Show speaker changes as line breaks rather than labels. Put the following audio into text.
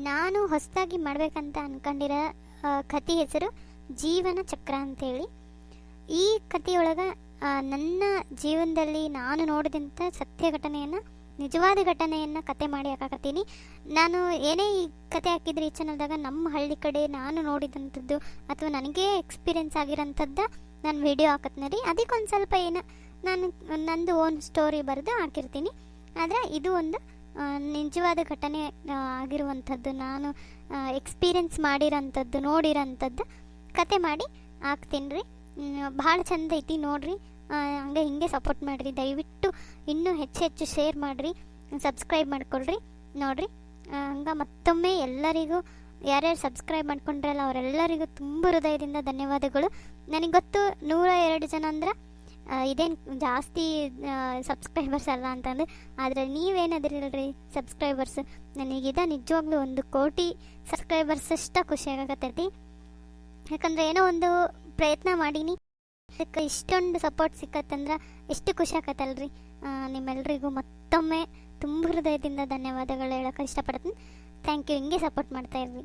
ನಾನು ಹೊಸದಾಗಿ ಮಾಡಬೇಕಂತ ಅಂದ್ಕೊಂಡಿರೋ ಕತೆ ಹೆಸರು ಜೀವನ ಚಕ್ರ ಅಂತೇಳಿ. ಈ ಕಥೆಯೊಳಗೆ ನನ್ನ ಜೀವನದಲ್ಲಿ ನಾನು ನೋಡಿದಂಥ ಸತ್ಯ ಘಟನೆಯನ್ನು, ನಿಜವಾದ ಘಟನೆಯನ್ನು ಕತೆ ಮಾಡಿ ಹಾಕಕತ್ತೀನಿ. ನಾನು ಏನೇ ಈ ಕತೆ ಹಾಕಿದ್ರೆ ಈ ಚಾನಲ್ದಾಗ ನಮ್ಮ ಹಳ್ಳಿ ಕಡೆ ನಾನು ನೋಡಿದಂಥದ್ದು ಅಥವಾ ನನಗೆ ಎಕ್ಸ್ಪೀರಿಯೆನ್ಸ್ ಆಗಿರೋಂಥದ್ದು ನಾನು ವಿಡಿಯೋ ಹಾಕತ್ನ ರೀ. ಅದಕ್ಕೊಂದು ಸ್ವಲ್ಪ ಏನು ನಾನು ನಂದು ಓನ್ ಸ್ಟೋರಿ ಬರೆದು ಹಾಕಿರ್ತೀನಿ. ಆದರೆ ಇದು ಒಂದು ನಿಜವಾದ ಘಟನೆ ಆಗಿರುವಂಥದ್ದು, ನಾನು ಎಕ್ಸ್ಪೀರಿಯೆನ್ಸ್ ಮಾಡಿರೋಂಥದ್ದು, ನೋಡಿರೋಂಥದ್ದು ಕತೆ ಮಾಡಿ ಹಾಕ್ತೀನಿ ರೀ. ಭಾಳ ಚಂದ ಐತಿ ನೋಡಿರಿ. ಹಂಗೆ ಹಿಂಗೆ ಸಪೋರ್ಟ್ ಮಾಡಿರಿ. ದಯವಿಟ್ಟು ಇನ್ನೂ ಹೆಚ್ಚು ಶೇರ್ ಮಾಡಿರಿ, ಸಬ್ಸ್ಕ್ರೈಬ್ ಮಾಡ್ಕೊಳ್ರಿ. ನೋಡಿರಿ, ಹಂಗೆ ಮತ್ತೊಮ್ಮೆ ಎಲ್ಲರಿಗೂ ಯಾರ್ಯಾರು ಸಬ್ಸ್ಕ್ರೈಬ್ ಮಾಡ್ಕೊಂಡ್ರಲ್ಲ ಅವರೆಲ್ಲರಿಗೂ ತುಂಬ ಹೃದಯದಿಂದ ಧನ್ಯವಾದಗಳು. ನನಗೆ ಗೊತ್ತು 102 ಜನ ಅಂದ್ರೆ ಇದೇನು ಜಾಸ್ತಿ ಸಬ್ಸ್ಕ್ರೈಬರ್ಸ್ ಅಲ್ಲ ಅಂತಂದು, ಆದರೆ ನೀವೇನದಿರಲ್ರಿ ಸಬ್ಸ್ಕ್ರೈಬರ್ಸ್. ನನಗಿದ ನಿಜವಾಗ್ಲೂ 1 ಕೋಟಿ ಸಬ್ಸ್ಕ್ರೈಬರ್ಸ್ ಅಷ್ಟ ಖುಷಿ ಆಗಕತ್ತೈತಿ. ಯಾಕಂದರೆ ಏನೋ ಒಂದು ಪ್ರಯತ್ನ ಮಾಡೀನಿ, ಅದಕ್ಕೆ ಇಷ್ಟೊಂದು ಸಪೋರ್ಟ್ ಸಿಕ್ಕತ್ತಂದ್ರೆ ಎಷ್ಟು ಖುಷಿ ಆಗತ್ತಲ್ರಿ. ನಿಮ್ಮೆಲ್ಲರಿಗೂ ಮತ್ತೊಮ್ಮೆ ತುಂಬ ಹೃದಯದಿಂದ ಧನ್ಯವಾದಗಳು ಹೇಳೋಕೆ ಇಷ್ಟಪಡ್ತೀನಿ. Thank you. ಹಿಂಗೆ ಸಪೋರ್ಟ್ ಮಾಡ್ತಾಯಿರ್ರಿ.